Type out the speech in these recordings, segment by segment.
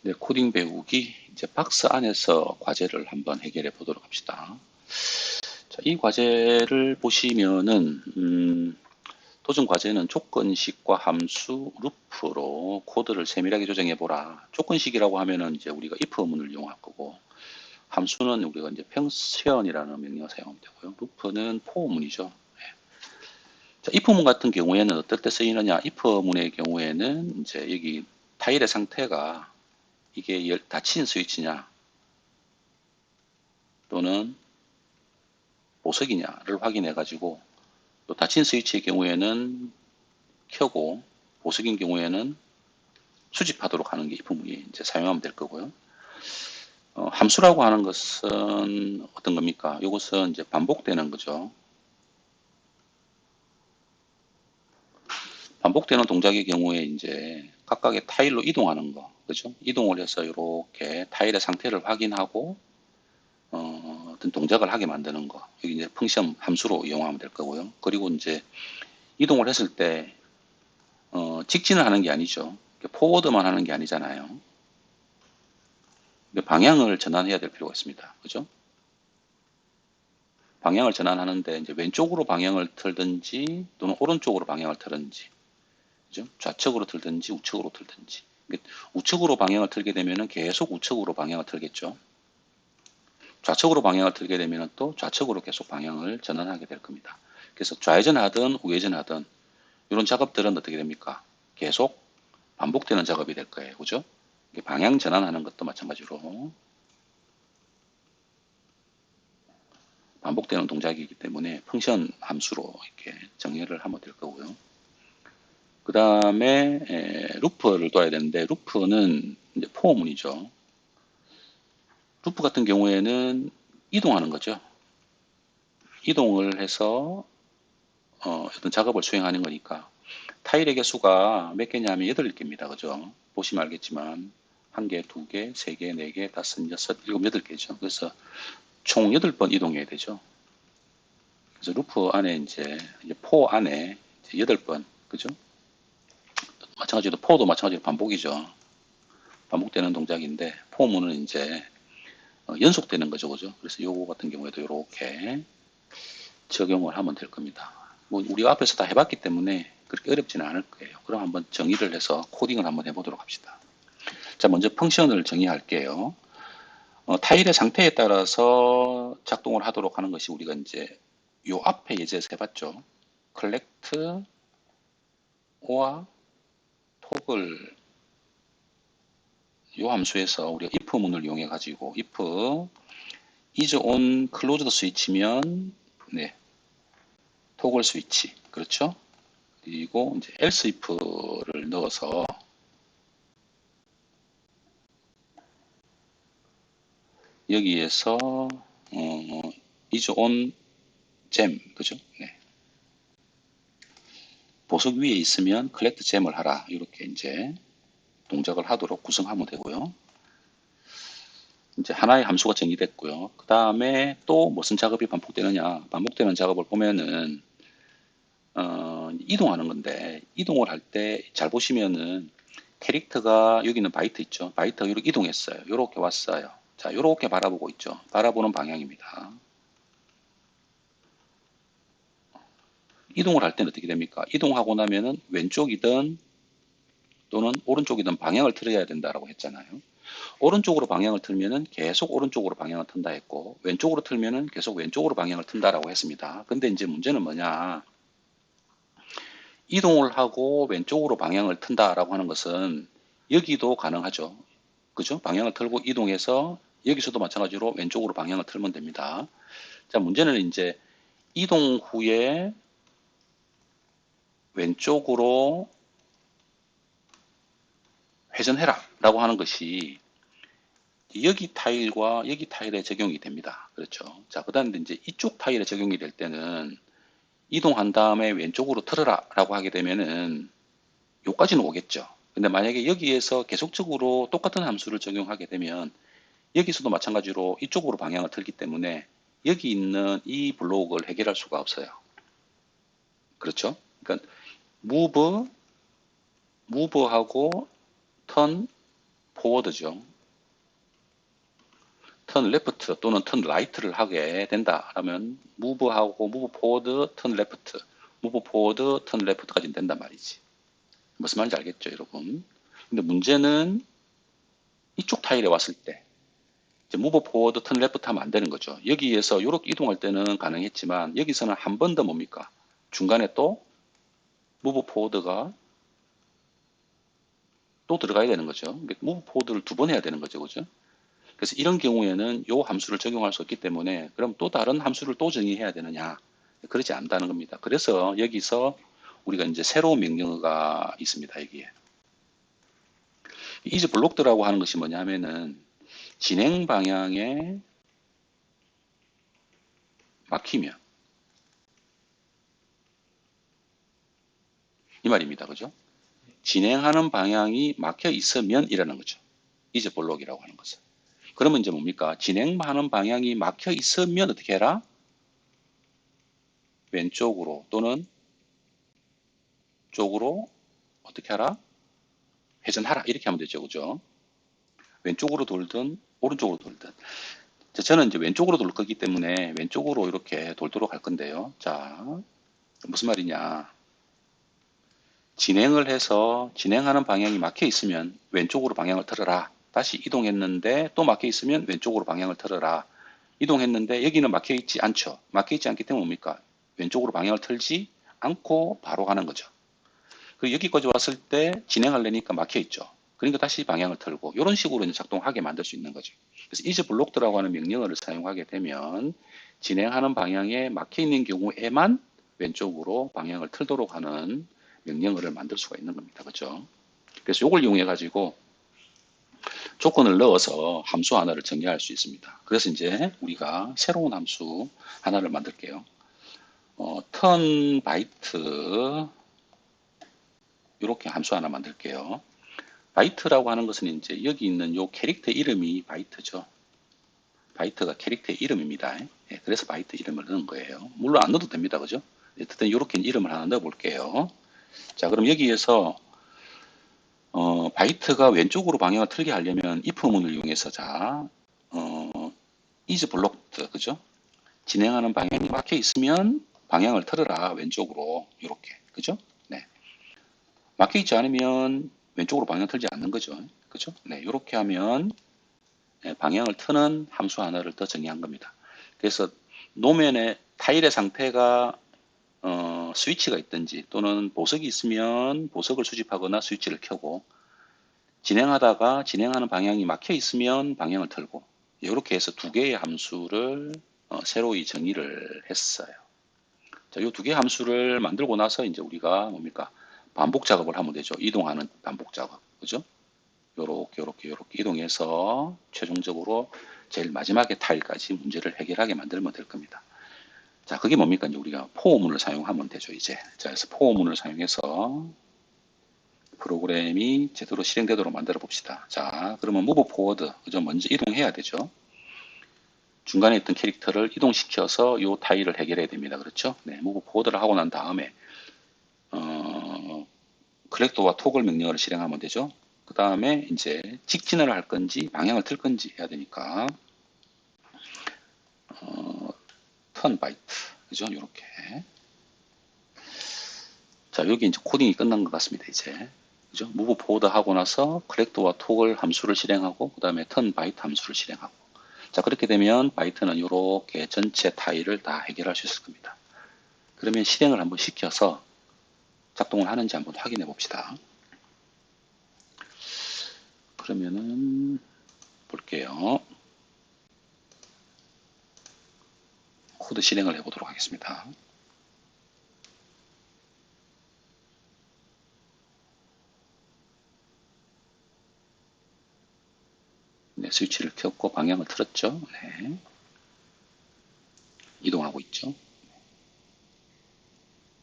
네, 코딩 배우기 이제 박스 안에서 과제를 한번 해결해 보도록 합시다. 자, 이 과제를 보시면은 도전 과제는 조건식과 함수, 루프로 코드를 세밀하게 조정해 보라. 조건식이라고 하면은 이제 우리가 if 문을 이용할 거고, 함수는 우리가 이제 펑션이라는 명령을 사용하면 되고요. 루프는 for 문이죠. 자, if 문 같은 경우에는 어떨 때 쓰이느냐? if 문의 경우에는 이제 여기 타일의 상태가 이게 닫힌 스위치냐 또는 보석이냐를 확인해 가지고, 또 닫힌 스위치의 경우에는 켜고 보석인 경우에는 수집하도록 하는 게 if 문이 이제 사용하면 될 거고요. 함수라고 하는 것은 어떤 겁니까? 이것은 이제 반복되는 거죠. 반복되는 동작의 경우에 이제 각각의 타일로 이동하는 거, 그죠? 이동을 해서 이렇게 타일의 상태를 확인하고 어떤 동작을 하게 만드는 거. 여기 이제 펑션 함수로 이용하면 될 거고요. 그리고 이제 이동을 했을 때 직진을 하는 게 아니죠. 포워드만 하는 게 아니잖아요. 방향을 전환해야 될 필요가 있습니다. 그죠? 방향을 전환하는데 이제 왼쪽으로 방향을 틀든지 또는 오른쪽으로 방향을 틀든지, 그죠? 좌측으로 틀든지 우측으로 틀든지. 우측으로 방향을 틀게 되면은 계속 우측으로 방향을 틀겠죠. 좌측으로 방향을 틀게 되면 또 좌측으로 계속 방향을 전환하게 될 겁니다. 그래서 좌회전하든 우회전하든 이런 작업들은 어떻게 됩니까? 계속 반복되는 작업이 될 거예요. 그죠? 방향 전환하는 것도 마찬가지로 반복되는 동작이기 때문에 펑션 함수로 이렇게 정의를 하면 될 거고요. 그 다음에 루프를 둬야 되는데, 루프는 이제 포문이죠. 루프 같은 경우에는 이동하는 거죠. 이동을 해서 어떤 작업을 수행하는 거니까, 타일의 개수가 몇 개냐면 8개입니다. 그죠? 보시면 알겠지만 1개, 2개, 3개, 4개, 5, 6, 7, 8개죠. 그래서 총 8번 이동해야 되죠. 그래서 루프 안에 이제 포 안에 이제 8번, 그죠? 마찬가지로 포도 마찬가지로 반복이죠. 반복되는 동작인데, 포문은 이제 연속되는 거죠. 그죠? 그래서 요거 같은 경우에도 이렇게 적용을 하면 될 겁니다. 뭐 우리가 앞에서 다 해봤기 때문에 그렇게 어렵지는 않을 거예요. 그럼 한번 정의를 해서 코딩을 한번 해보도록 합시다. 자, 먼저 펑션을 정의할게요. 타일의 상태에 따라서 작동을 하도록 하는 것이 우리가 이제 요 앞에 예제에서 해봤죠. collect, or, toggle, 요 함수에서 우리가 if 문을 이용해 가지고 if is on closed switch면 네, toggle 스위치, 그렇죠? 그리고 이제 else if를 넣어서 여기에서 is on gem, 그죠? 네. 보석 위에 있으면 collect gem을 하라, 이렇게 이제 동작을 하도록 구성하면 되고요. 이제 하나의 함수가 정의됐고요. 그 다음에 또 무슨 작업이 반복되느냐? 반복되는 작업을 보면은 이동하는 건데, 이동을 할 때 잘 보시면은 캐릭터가 여기는 바이트 있죠. 바이트가 이렇게 이동했어요. 이렇게 왔어요. 자, 이렇게 바라보고 있죠. 바라보는 방향입니다. 이동을 할 때는 어떻게 됩니까? 이동하고 나면은 왼쪽이든 또는 오른쪽이든 방향을 틀어야 된다라고 했잖아요. 오른쪽으로 방향을 틀면은 계속 오른쪽으로 방향을 튼다 했고, 왼쪽으로 틀면은 계속 왼쪽으로 방향을 튼다라고 했습니다. 근데 이제 문제는 뭐냐? 이동을 하고 왼쪽으로 방향을 튼다라고 하는 것은 여기도 가능하죠. 그죠? 방향을 틀고 이동해서 여기서도 마찬가지로 왼쪽으로 방향을 틀면 됩니다. 자, 문제는 이제 이동 후에 왼쪽으로 회전해라 라고 하는 것이 여기 타일과 여기 타일에 적용이 됩니다. 그렇죠? 자, 그 다음에 이제 이쪽 타일에 적용이 될 때는 이동한 다음에 왼쪽으로 틀어라 라고 하게 되면은 요까지는 오겠죠. 근데 만약에 여기에서 계속적으로 똑같은 함수를 적용하게 되면 여기서도 마찬가지로 이쪽으로 방향을 틀기 때문에 여기 있는 이 블록을 해결할 수가 없어요. 그렇죠? 그러니까 move, move하고 turn, 포워드죠. 턴 레프트 또는 턴 라이트를 하게 된다라면 무브하고 무브 포워드, 턴 레프트, 무브 포워드, 턴 레프트까지는 된단 말이지. 무슨 말인지 알겠죠, 여러분? 근데 문제는 이쪽 타일에 왔을 때 이제 무브 포워드, 턴 레프트 하면 안 되는 거죠. 여기에서 이렇게 이동할 때는 가능했지만 여기서는 한 번 더 뭡니까? 중간에 또 무브 포워드가 또 들어가야 되는 거죠. 무브 포워드를 두 번 해야 되는 거죠, 그죠? 그래서 이런 경우에는 이 함수를 적용할 수 없기 때문에 그럼 또 다른 함수를 또 정의해야 되느냐? 그렇지 않다는 겁니다. 그래서 여기서 우리가 이제 새로운 명령어가 있습니다. 여기에. 이즈 블록드라고 하는 것이 뭐냐면은 진행 방향에 막히면 이 말입니다. 그죠? 진행하는 방향이 막혀 있으면 이라는 거죠. 이즈 블록이라고 하는 것은. 그러면 이제 뭡니까? 진행하는 방향이 막혀 있으면 어떻게 해라? 왼쪽으로 또는 쪽으로 어떻게 하라? 회전하라. 이렇게 하면 되죠. 그죠? 왼쪽으로 돌든 오른쪽으로 돌든. 자, 저는 이제 왼쪽으로 돌 거기 때문에 왼쪽으로 이렇게 돌도록 할 건데요. 자, 무슨 말이냐. 진행을 해서 진행하는 방향이 막혀 있으면 왼쪽으로 방향을 틀어라. 다시 이동했는데 또 막혀 있으면 왼쪽으로 방향을 틀어라. 이동했는데 여기는 막혀 있지 않죠. 막혀 있지 않기 때문에 뭡니까? 왼쪽으로 방향을 틀지 않고 바로 가는 거죠. 그리고 여기까지 왔을 때 진행하려니까 막혀 있죠. 그러니까 다시 방향을 틀고 이런 식으로 이제 작동하게 만들 수 있는 거죠. 그래서 is 블록드라고 하는 명령어를 사용하게 되면 진행하는 방향에 막혀 있는 경우에만 왼쪽으로 방향을 틀도록 하는 명령어를 만들 수가 있는 겁니다. 그렇죠? 그래서 이걸 이용해 가지고 조건을 넣어서 함수 하나를 정의할 수 있습니다. 그래서 이제 우리가 새로운 함수 하나를 만들게요. 턴 바이트 이렇게 함수 하나 만들게요. 바이트라고 하는 것은 이제 여기 있는 요 캐릭터 이름이 바이트죠. 바이트가 캐릭터의 이름입니다. 예, 그래서 바이트 이름을 넣은 거예요. 물론 안 넣어도 됩니다. 그죠? 어쨌든 이렇게 이름을 하나 넣어 볼게요. 자, 그럼 여기에서 바이트가 왼쪽으로 방향을 틀게 하려면 if문을 이용해서 자, is blocked, 그죠? 진행하는 방향이 막혀 있으면 방향을 틀어라 왼쪽으로 이렇게, 그죠? 네. 막혀 있지 않으면 왼쪽으로 방향 틀지 않는 거죠, 그죠? 네, 이렇게 하면 방향을 트는 함수 하나를 더 정의한 겁니다. 그래서 노면의 타일의 상태가 스위치가 있든지 또는 보석이 있으면 보석을 수집하거나 스위치를 켜고 진행하다가 진행하는 방향이 막혀 있으면 방향을 틀고 이렇게 해서 두 개의 함수를 새로이 정의를 했어요. 자, 이 두 개의 함수를 만들고 나서 이제 우리가 뭡니까? 반복 작업을 하면 되죠. 이동하는 반복 작업. 그죠? 요렇게 이동해서 최종적으로 제일 마지막에 타일까지 문제를 해결하게 만들면 될 겁니다. 자, 그게 뭡니까? 이제 우리가 포어문을 사용하면 되죠, 이제. 자, 그래서 포어문을 사용해서 프로그램이 제대로 실행되도록 만들어 봅시다. 자, 그러면 move forward, 그죠? 먼저 이동해야 되죠. 중간에 있던 캐릭터를 이동시켜서 이 타일을 해결해야 됩니다. 그렇죠? 네, move forward를 하고 난 다음에, 컬렉터와 토글 명령어를 실행하면 되죠. 그 다음에 이제 직진을 할 건지 방향을 틀 건지 해야 되니까 턴 바이트 그죠? 이렇게 자 여기 이제 코딩이 끝난 것 같습니다. 이제 그죠? 무브 포워드 하고 나서 컬렉터와 토글 함수를 실행하고 그 다음에 턴 바이트 함수를 실행하고 자 그렇게 되면 바이트는 이렇게 전체 타일을 다 해결할 수 있을 겁니다. 그러면 실행을 한번 시켜서 작동을 하는지 한번 확인해 봅시다. 그러면은 볼게요. 코드 실행을 해보도록 하겠습니다. 네, 스위치를 켰고 방향을 틀었죠. 네, 이동하고 있죠.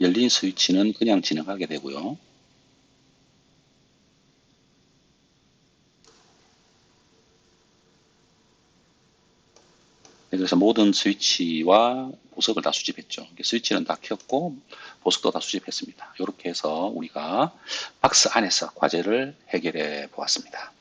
열린 스위치는 그냥 진행하게 되고요. 네, 그래서 모든 스위치와 보석을 다 수집했죠. 스위치는 다 켰고 보석도 다 수집했습니다. 이렇게 해서 우리가 박스 안에서 과제를 해결해 보았습니다.